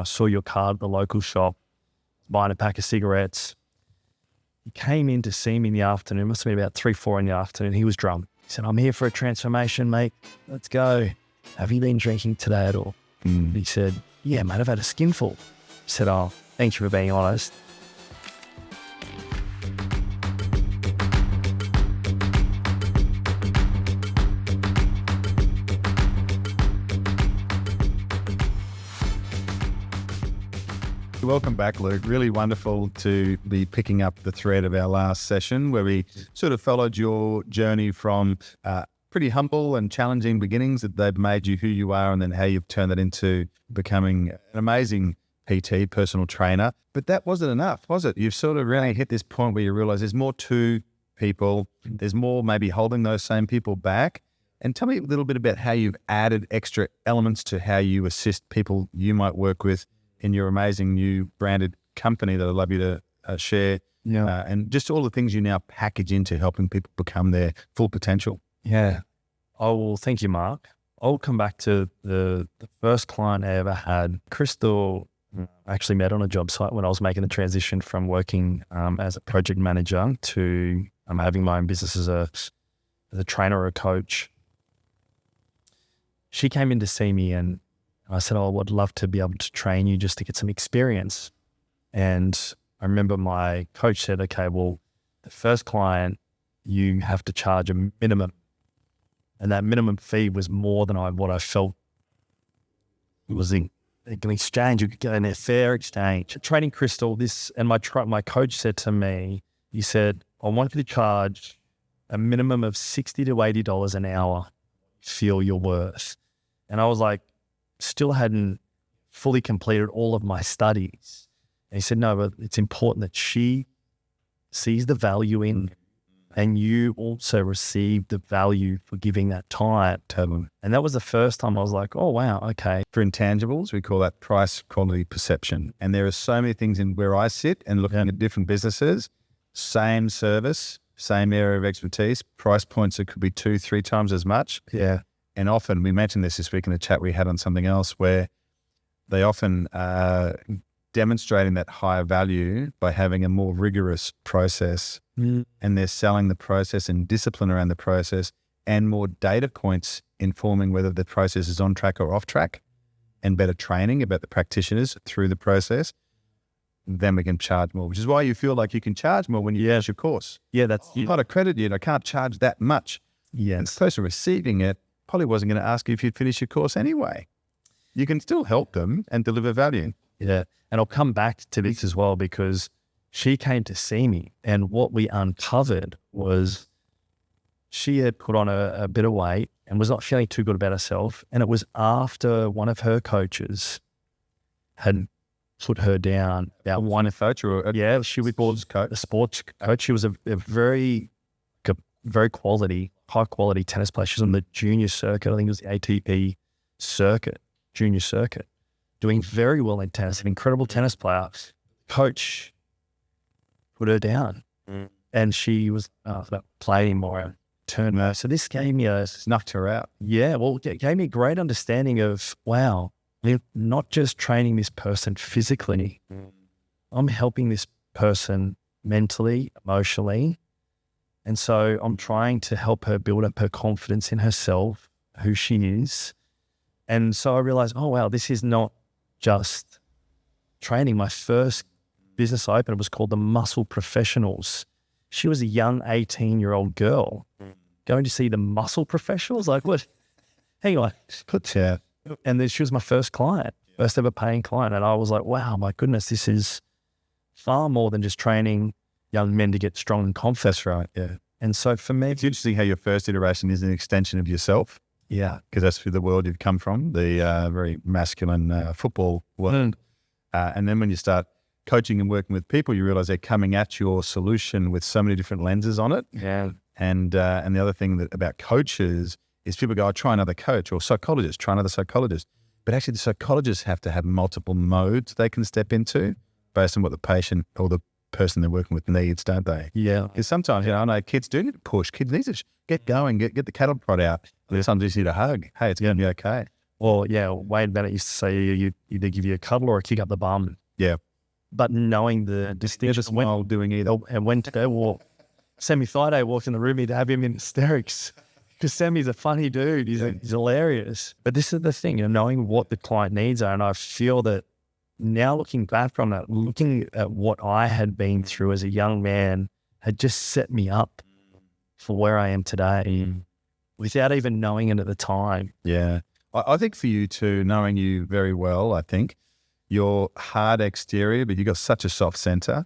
I saw your card at the local shop, buying a pack of cigarettes. He came in to see me in the afternoon. It must have been about 3, 4 in the afternoon. He was drunk. He said, I'm here for a transformation, mate. Let's go. Have you been drinking today at all? He said, yeah, mate, I've had a skinful. I said, oh, thank you for being honest. Welcome back, Luke. Really wonderful to be picking up the thread of our last session where we sort of followed your journey from pretty humble and challenging beginnings that they've made you who you are, and then how you've turned that into becoming an amazing PT, personal trainer. But that wasn't enough, was it? You've sort of really hit this point where you realize there's more to people. There's more maybe holding those same people back. And tell me a little bit about how you've added extra elements to how you assist people you might work with in your amazing new branded company that I'd love you to share. Yeah. And just all the things you now package into helping people become their full potential. Yeah. Oh, well, thank you, Mark. I'll come back to the first client I ever had. Crystal, I actually met on a job site when I was making the transition from working as a project manager to having my own business as a trainer or a coach. She came in to see me and I said, oh, I'd love to be able to train you just to get some experience. And I remember my coach said, okay, well, the first client, you have to charge a minimum. And that minimum fee was more than what I felt it was an exchange. You could go in there, fair exchange. Training Crystal, my coach said to me, he said, I want you to charge a minimum of $60 to $80 an hour, feel your worth. And I was like, still hadn't fully completed all of my studies. And he said, no, but it's important that she sees the value in, and you also receive the value for giving that time to them. And that was the first time I was like, oh, wow, okay. For intangibles, we call that price quality perception. And there are so many things in where I sit and looking at different businesses, same service, same area of expertise, price points that could be 2-3 times as much. Yeah. And often, we mentioned this week in a chat we had on something else, where they often are demonstrating that higher value by having a more rigorous process, and they're selling the process and discipline around the process and more data points informing whether the process is on track or off track, and better training about the practitioners through the process. Then we can charge more, which is why you feel like you can charge more when you finish your course. Yeah, that's I'm not accredited, I can't charge that much. Yeah. And the person receiving it probably wasn't going to ask you if you'd finish your course anyway. You can still help them and deliver value. Yeah. And I'll come back to this as well, because she came to see me, and what we uncovered was she had put on a bit of weight and was not feeling too good about herself. And it was after one of her coaches had put her down about One coach or she was sports coach? a sports coach. She was a very quality, high quality tennis player. She was on the junior circuit. I think it was the ATP circuit, junior circuit, doing very well in tennis, an incredible tennis player. Coach put her down, and she was playing more, turned her. So this gave me Snuffed her out. Yeah, well, it gave me a great understanding of, wow, I'm not just training this person physically, I'm helping this person mentally, emotionally. And so I'm trying to help her build up her confidence in herself, who she is. And so I realized, oh, wow, this is not just training. My first business I opened was called the Muscle Professionals. She was a young 18-year-old girl going to see the Muscle Professionals. Like, what? Hang on. Yeah. And then she was my first client, first ever paying client. And I was like, wow, my goodness, this is far more than just training young men to get strong and confident. That's right, yeah. And so for me, It's interesting how your first iteration is an extension of yourself. Yeah. Because that's the world you've come from, the very masculine football world. And then when you start coaching and working with people, you realize they're coming at your solution with so many different lenses on it. Yeah. And the other thing about coaches is people go, try another coach, or psychologist, try another psychologist. But actually the psychologists have to have multiple modes they can step into based on what the patient or the person they're working with needs, don't they? Yeah. Because sometimes, I know kids do need to push. Kids need to get going, get the cattle prod out. Sometimes you just need a hug. Hey, it's going to be okay. Or Wayne Bennett used to say you either give you a cuddle or a kick up the bum. Yeah. But knowing the distinction, Smile doing either. and when to go walk. Sammy Friday walked in the room, he'd have him in hysterics because Sammy's a funny dude. He's hilarious. But this is the thing, knowing what the client needs are. And I feel that now looking back from that, looking at what I had been through as a young man had just set me up for where I am today without even knowing it at the time. Yeah. I think for you too, knowing you very well, I think your hard exterior, but you got such a soft center.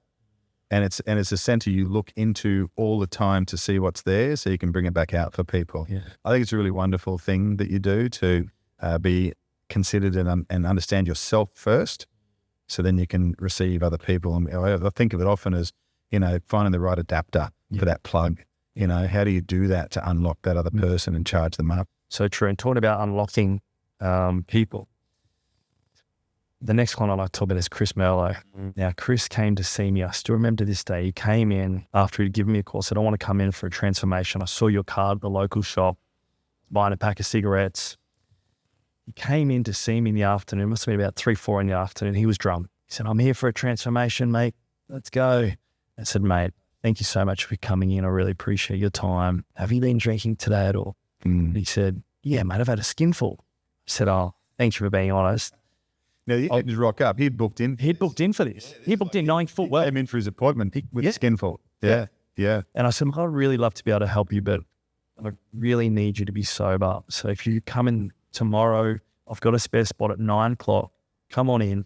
And it's a center you look into all the time to see what's there so you can bring it back out for people. Yeah. I think it's a really wonderful thing that you do to be considered and understand yourself first, so then you can receive other people. And I think of it often as, finding the right adapter for that plug. How do you do that to unlock that other person and charge them up? So true. And talking about unlocking people, the next one I like to talk about is Chris Merlo. Now, Chris came to see me. I still remember this day. He came in after he'd given me a call, said, I want to come in for a transformation. I saw your card at the local shop, buying a pack of cigarettes. He came in to see me in the afternoon. It must have been about 3, 4 in the afternoon. He was drunk. He said, I'm here for a transformation, mate. Let's go. I said, mate, thank you so much for coming in. I really appreciate your time. Have you been drinking today at all? He said, yeah, mate, I've had a skinful. I said, oh, thanks for being honest. Now, he didn't just rock up. He'd booked in. He'd booked in for this. He booked in 9 foot well. Came in for his appointment with a skinful. Yeah. And I said, I'd really love to be able to help you, but I really need you to be sober. So if you come in tomorrow, I've got a spare spot at 9 o'clock. Come on in,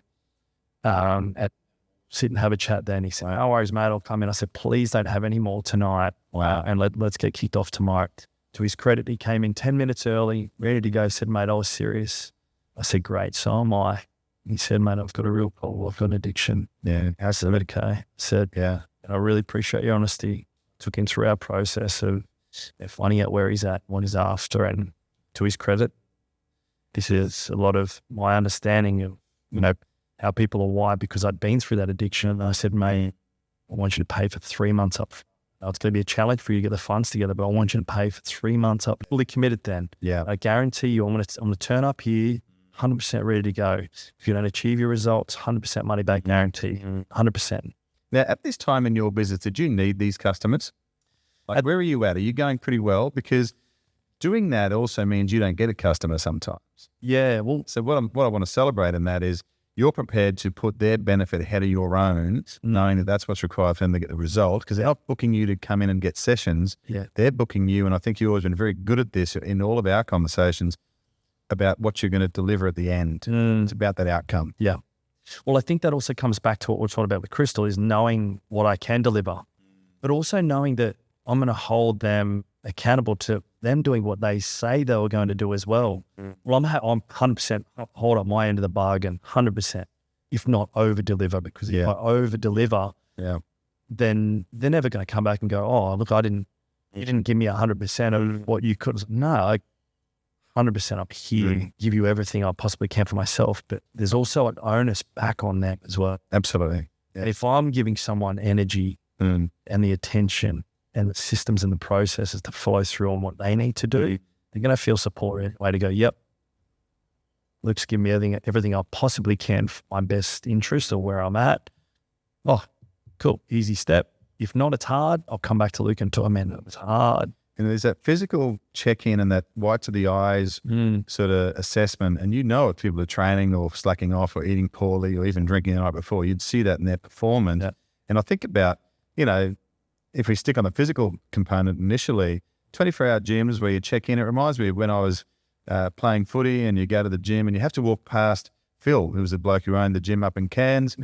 sit and have a chat then. He said, no worries, mate, I'll come in. I said, please don't have any more tonight. Wow. And let's get kicked off tomorrow. To his credit, he came in 10 minutes early, ready to go, said, mate, I was serious. I said, great, so am I. He said, mate, I've got a real problem. I've got an addiction. Yeah. I said, okay. I said, yeah. And I really appreciate your honesty. Took him through our process of finding out where he's at, what he's after. And to his credit, this is a lot of my understanding of, how people are wired, because I'd been through that addiction. And I said, mate, I want you to pay for 3 months up. Now, it's going to be a challenge for you to get the funds together, but I want you to pay for 3 months up. Fully committed then. Yeah. I guarantee you, I'm going to turn up here 100% ready to go. If you don't achieve your results, 100% money back guarantee, 100%. Now, at this time in your business, did you need these customers? Where are you at? Are you going pretty well? Because doing that also means you don't get a customer sometimes. Yeah. Well, so what I want to celebrate in that is you're prepared to put their benefit ahead of your own, knowing that that's what's required for them to get the result, because they're not booking you to come in and get sessions. Yeah. They're booking you, and I think you've always been very good at this in all of our conversations about what you're going to deliver at the end. It's about that outcome. Yeah. Well, I think that also comes back to what we're talking about with Crystal, is knowing what I can deliver, but also knowing that I'm going to hold them accountable to them doing what they say they were going to do as well. Well, I'm 100% hold up my end of the bargain, 100%, if not over deliver, because if I over deliver, then they're never going to come back and go, oh, look, you didn't give me 100% of what you could. No, 100% up here, give you everything I possibly can for myself, but there's also an onus back on them as well. Absolutely. Yeah. And if I'm giving someone energy and the attention and the systems and the processes to follow through on what they need to do, they're going to feel supported. Way to go, yep, Luke's giving me everything I possibly can for my best interest or where I'm at. Oh, cool, easy step. If not, it's hard. I'll come back to Luke and tell him, man, it was hard. And there's that physical check-in and that white to the eyes sort of assessment. And if people are training or slacking off or eating poorly or even drinking the night before, you'd see that in their performance. Yeah. And I think about, if we stick on the physical component initially, 24-hour gyms where you check in, it reminds me of when I was playing footy and you go to the gym and you have to walk past Phil, who was the bloke who owned the gym up in Cairns.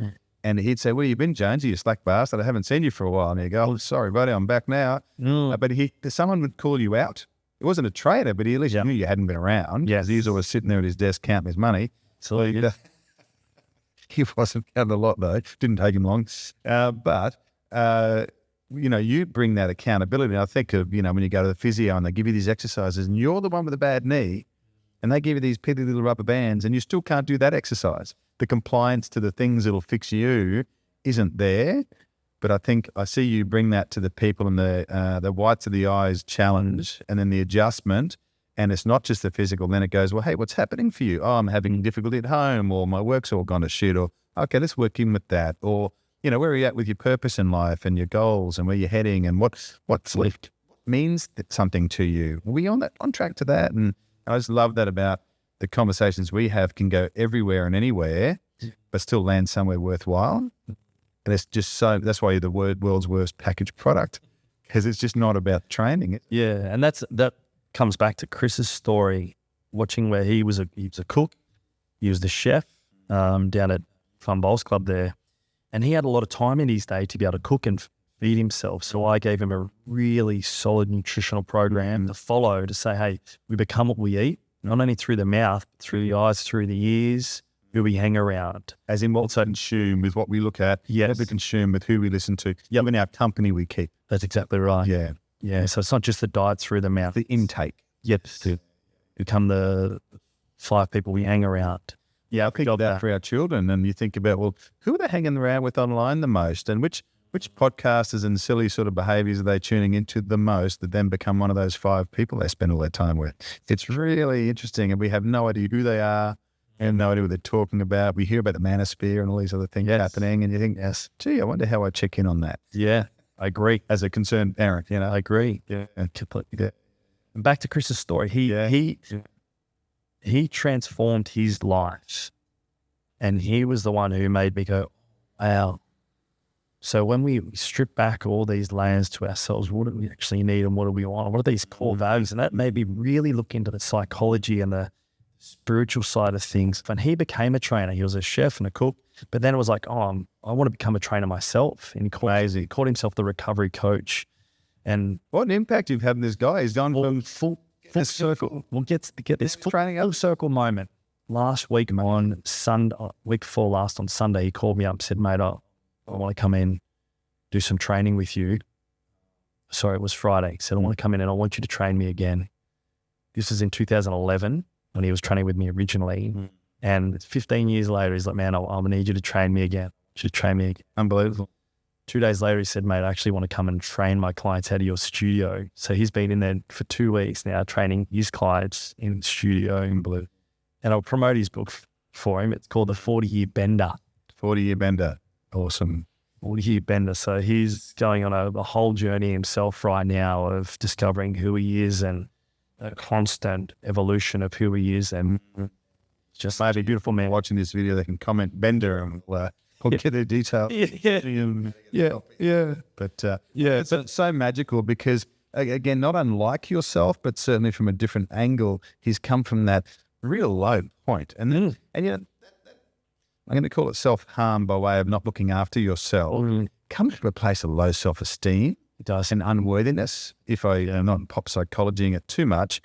And he'd say, where you been, Jonesy, you slack bastard? I haven't seen you for a while. And he'd go, oh, sorry, buddy, I'm back now. But someone would call you out. It wasn't a trader, but he at least knew you hadn't been around. Yeah. He was always sitting there at his desk counting his money. So he wasn't counting a lot, though. Didn't take him long. But you bring that accountability. And I think of, when you go to the physio and they give you these exercises and you're the one with a bad knee and they give you these piddly little rubber bands and you still can't do that exercise. The compliance to the things that'll fix you isn't there. But I think I see you bring that to the people and the whites of the eyes challenge and then the adjustment And it's not just the physical. Then it goes, well, hey, what's happening for you? Oh, I'm having difficulty at home, or my work's all gone to shit, or okay, let's work in with that. Or, where are you at with your purpose in life and your goals and where you're heading and what's left means something to you. Are we on track to that? And I just love that about the conversations we have can go everywhere and anywhere, but still land somewhere worthwhile. And it's just that's why you're the world's worst packaged product, because it's just not about training. Yeah. And that comes back to Chris's story, watching where he was a cook. He was the chef down at Fun Bowls Club there. And he had a lot of time in his day to be able to cook and feed himself. So I gave him a really solid nutritional program to follow, to say, hey, we become what we eat, not only through the mouth, but through the eyes, through the ears, who we hang around. As in what we consume with what we look at, what we consume with who we listen to, even our company we keep. That's exactly right. Yeah. Yeah. So it's not just the diet through the mouth. The intake. Yep. To become the 5 people we hang around. Yeah, I think that for our children. And you think about, well, who are they hanging around with online the most? And which podcasters and silly sort of behaviors are they tuning into the most that then become one of those 5 people they spend all their time with? It's really interesting. And we have no idea who they are and no idea what they're talking about. We hear about the manosphere and all these other things happening. And you think, gee, I wonder how I check in on that. Yeah, I agree. As a concerned parent, I agree. Yeah. Completely. Yeah. And back to Chris's story, he transformed his life, and he was the one who made me go, wow. So when we strip back all these layers to ourselves, what do we actually need and what do we want? What are these core values? And that made me really look into the psychology and the spiritual side of things. And he became a trainer. He was a chef and a cook, but then it was like, I want to become a trainer myself. And he called himself the recovery coach. And what an impact you've had on this guy. He's done from full circle. We'll get this full circle moment. Last week on Sunday, week before last on Sunday, he called me up and said, mate, I want to come in, do some training with you. Sorry, it was Friday. He said, I want to come in and I want you to train me again. This is in 2011 when he was training with me originally. And 15 years later, he's like, man, I need you to train me again. Train me again. Unbelievable. 2 days later, he said, mate, I actually want to come and train my clients out of your studio. So he's been in there for 2 weeks now, training his clients in the studio in Blue. And I'll promote his book for him. It's called The 40-Year Bender. 40-Year Bender. Awesome. 40-Year Bender. So he's going on a whole journey himself right now of discovering who he is and a constant evolution of who he is. And just maybe a beautiful man watching this video, they can comment Bender and we'll get the details. Yeah. But it's so magical because, again, not unlike yourself, but certainly from a different angle, he's come from that real low point. And then, I'm going to call it self-harm by way of not looking after yourself. Comes from a place of low self-esteem. It does. And unworthiness, if I'm not pop psychologying it too much.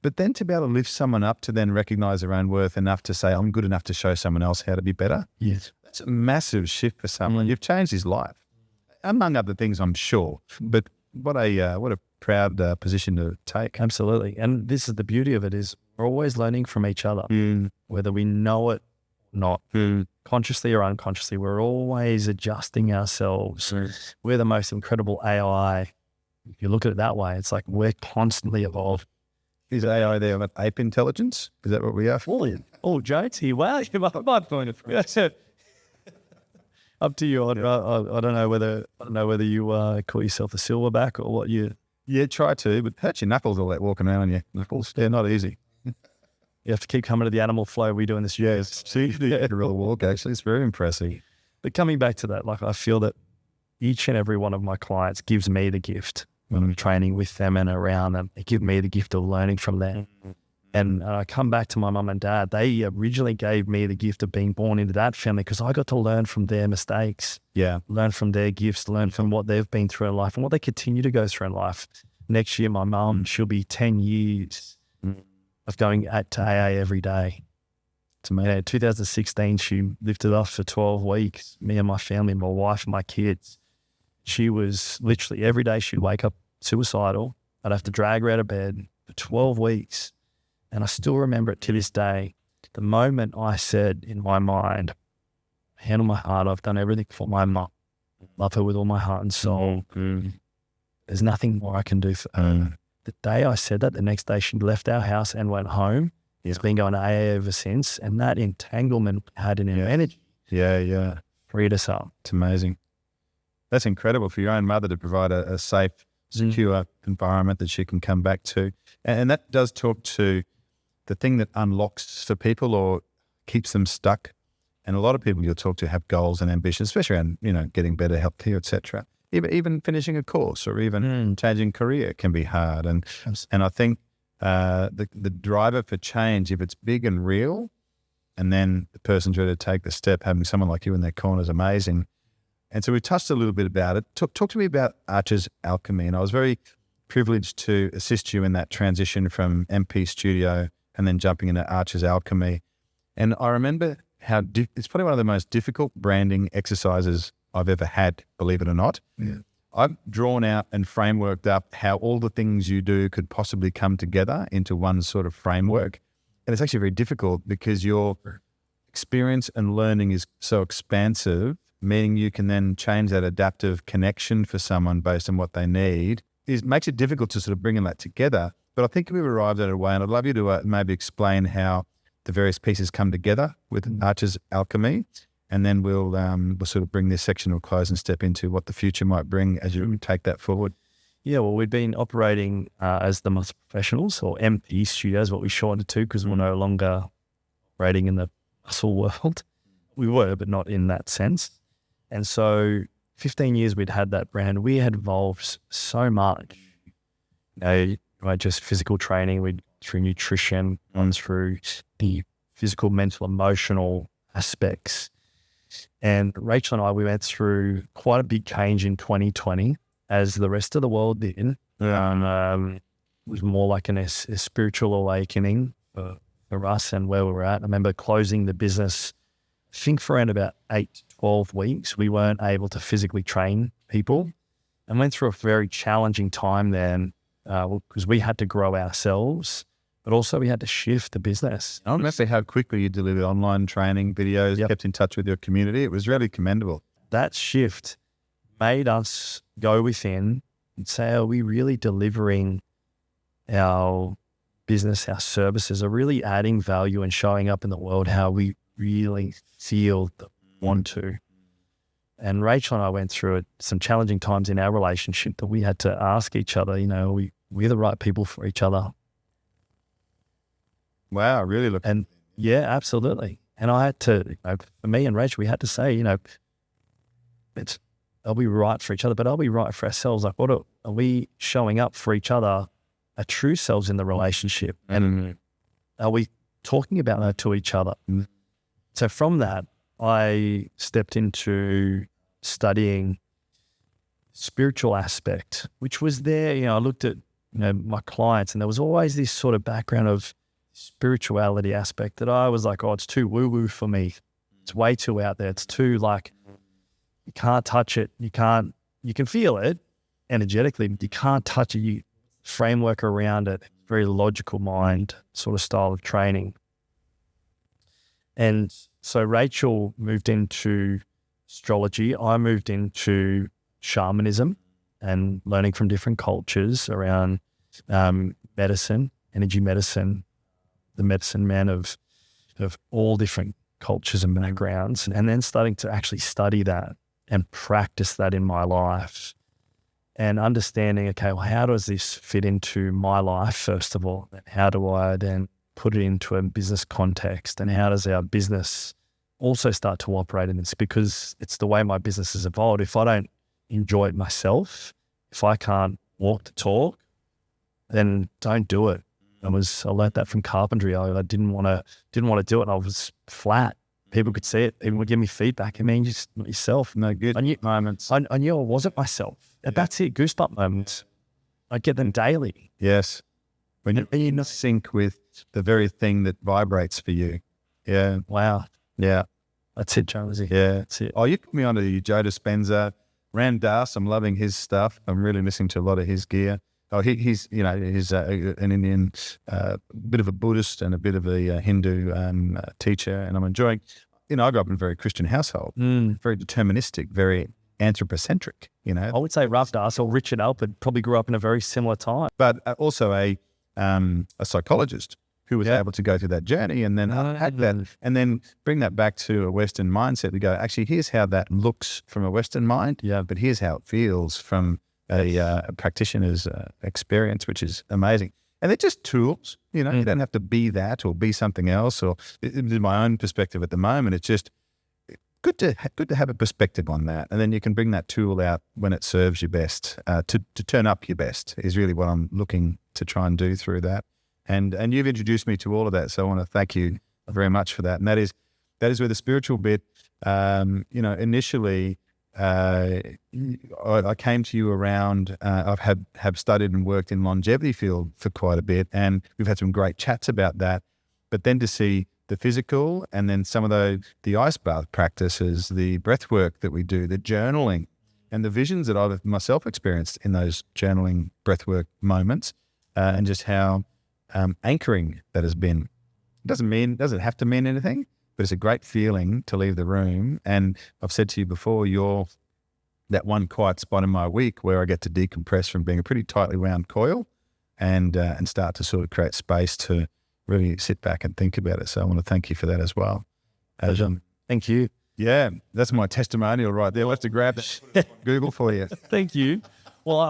But then to be able to lift someone up to then recognize their own worth enough to say, I'm good enough to show someone else how to be better. Yes. That's a massive shift for someone. You've changed his life, among other things, I'm sure. But what a proud position to take. Absolutely. And this is the beauty of it, is we're always learning from each other, whether we know it or not, consciously or unconsciously. We're always adjusting ourselves. We're the most incredible AI. If you look at it that way, it's like we're constantly evolving. Is AI there with ape intelligence? Is that what we are? Oh, Jonesy, wow, you might find it. Up to you. I don't know whether you call yourself a silverback or what you. Yeah, try to, but hurt your knuckles all that walking around on your knuckles. They're not easy. You have to keep coming to the animal flow we do in this. Yeah, see, a real walk actually. It's very impressive. But coming back to that, like I feel that each and every one of my clients gives me the gift when I'm training with them and around them. They give me the gift of learning from them. And I come back to my mum and dad. They originally gave me the gift of being born into that family because I got to learn from their mistakes. Yeah. Learn from their gifts, learn from what they've been through in life and what they continue to go through in life. Next year, my mum, she'll be 10 years of going to AA every day. To me, in 2016, she lifted us for 12 weeks, me and my family, my wife and my kids. She was literally every day she'd wake up suicidal. I'd have to drag her out of bed for 12 weeks. And I still remember it to this day. The moment I said in my mind, hand on my heart, I've done everything for my mum. Love her with all my heart and soul. There's nothing more I can do for her. the day I said that, the next day she left our house and went home. It's been going to AA ever since. And that entanglement we had in her energy freed us up. It's amazing. That's incredible for your own mother to provide a safe, secure environment that she can come back to. And that does talk to the thing that unlocks for people or keeps them stuck. And a lot of people you'll talk to have goals and ambitions, especially around, getting better healthcare, etc. Even finishing a course or even changing career can be hard. And I think the driver for change, if it's big and real, and then the person's ready to take the step, having someone like you in their corner is amazing. And so we touched a little bit about it. Talk to me about Archer's Alchemy. And I was very privileged to assist you in that transition from MP Studio and then jumping into Archer's Alchemy. And I remember how it's probably one of the most difficult branding exercises I've ever had, believe it or not. Yeah. I've drawn out and frameworked up how all the things you do could possibly come together into one sort of framework. And it's actually very difficult because your experience and learning is so expansive, meaning you can then change that adaptive connection for someone based on what they need. It makes it difficult to sort of bring that together. But I think we've arrived at a way, and I'd love you to maybe explain how the various pieces come together with Archer's Alchemy. And then we'll sort of bring this section to a close and step into what the future might bring as you take that forward. Yeah, well, we've been operating as the Muscle Professionals, or MP Studios, what we shortened it to, because we're no longer operating in the muscle world. We were, but not in that sense. And so 15 years we'd had that brand. We had evolved so much. Just physical training, through nutrition, gone through the physical, mental, emotional aspects. And Rachel and I, we went through quite a big change in 2020, as the rest of the world did. It was more like a spiritual awakening for us and where we were at. I remember closing the business, I think for around about 8 to 12 weeks. We weren't able to physically train people and went through a very challenging time then because we had to grow ourselves, but also we had to shift the business. I remember how quickly you delivered online training videos, kept in touch with your community. It was really commendable. That shift made us go within and say, are we really delivering our business, our services, are really adding value and showing up in the world how we really feel that we want to? And Rachel and I went through some challenging times in our relationship that we had to ask each other, we're the right people for each other. Wow, really And yeah, absolutely. And I had to, for me and Rachel, we had to say, are we right for each other, but are we right for ourselves? Like, what are we showing up for each other, our true selves in the relationship? And are we talking about that to each other? So from that, I stepped into studying spiritual aspect, which was there. I looked at, my clients, and there was always this sort of background of spirituality aspect that I was like, oh, it's too woo-woo for me. It's way too out there. It's too you can't touch it. You can feel it energetically, but you can't touch it. You framework around it, very logical mind sort of style of training. And so Rachel moved into astrology. I moved into shamanism and learning from different cultures around medicine, energy medicine, the medicine man of all different cultures and backgrounds, and then starting to actually study that and practice that in my life and understanding, okay, well, how does this fit into my life, first of all? And how do I then put it into a business context? And how does our business also start to operate in this? Because it's the way my business has evolved. If I don't enjoy it myself, if I can't walk the talk, then don't do it. I learned that from carpentry. I didn't want to do it. And I was flat. People could see it. People would give me feedback. I mean, just not yourself. No good moments. I knew I wasn't myself. And that's it. Goosebump moments. I get them daily. Yes. When you're not sync with the very thing that vibrates for you. Yeah. Wow. Yeah. That's it, Jonesy. Yeah. That's it. Oh, you put me onto you, Joe Dispenza. Ram Dass, I'm loving his stuff. I'm really listening to a lot of his gear. Oh, he's an Indian, bit of a Buddhist and a bit of a Hindu teacher, and I'm enjoying. I grew up in a very Christian household, very deterministic, very anthropocentric, I would say Ravdas or Richard Alpert probably grew up in a very similar time. but also a psychologist who was able to go through that journey and then unpack that and then bring that back to a Western mindset to go, actually, here's how that looks from a Western mind, but here's how it feels from a practitioner's experience, which is amazing. And they're just tools, you don't have to be that or be something else. Or in my own perspective at the moment, it's just good to have a perspective on that. And then you can bring that tool out when it serves you best, to turn up your best is really what I'm looking to try and do through that. And you've introduced me to all of that. So I want to thank you very much for that. And that is where the spiritual bit, initially, I came to you around, I've have studied and worked in longevity field for quite a bit, and we've had some great chats about that. But then to see the physical and then some of the ice bath practices, the breath work that we do, the journaling and the visions that I've myself experienced in those journaling breathwork moments, and just how anchoring that has been. It doesn't have to mean anything, but it's a great feeling to leave the room. And I've said to you before, you're that one quiet spot in my week where I get to decompress from being a pretty tightly wound coil and start to sort of create space to really sit back and think about it. So I want to thank you for that as well. Thank you. Yeah, that's my testimonial right there. We'll have to grab that on Google for you. Thank you. Well,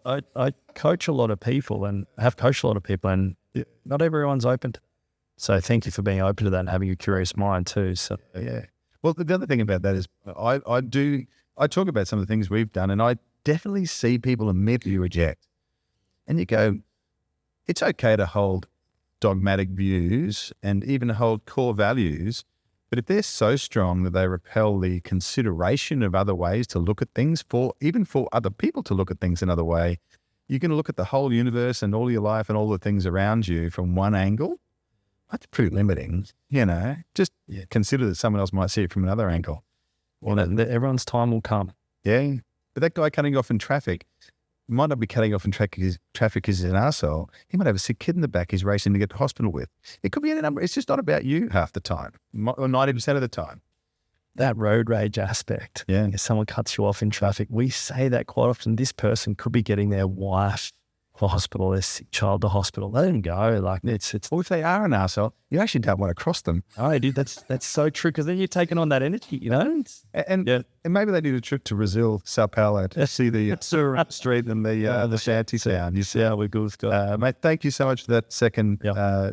I coach a lot of people and have coached a lot of people, and not everyone's open to that. So thank you for being open to that and having a curious mind too. So yeah. Well, the other thing about that is I talk about some of the things we've done, and I definitely see people immediately reject. And you go, it's okay to hold dogmatic views and even hold core values, but if they're so strong that they repel the consideration of other ways to look at things, even for other people to look at things another way, you're going to look at the whole universe and all your life and all the things around you from one angle. That's pretty limiting, Just consider that someone else might see it from another angle. Well, everyone's time will come. Yeah. But that guy cutting off in traffic might not be cutting off in traffic because he's an arsehole. He might have a sick kid in the back he's racing to get to hospital with. It could be any number. It's just not about you half the time, or 90% of the time. That road rage aspect. Yeah. If someone cuts you off in traffic, we say that quite often. This person could be getting their wife to hospital, their sick child to hospital. Let them go. Like it's. Or if they are an arsehole, you actually don't want to cross them. Oh, dude, that's so true, because then you're taking on that energy, And maybe they need a trip to Brazil, Sao Paulo, to see the street and the shanty sound. You see how we go. Mate, thank you so much for that second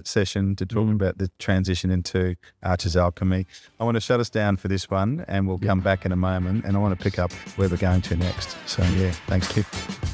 session to talk about the transition into Archer's Alchemy. I want to shut us down for this one, and we'll come back in a moment, and I want to pick up where we're going to next. So, thanks, Keith.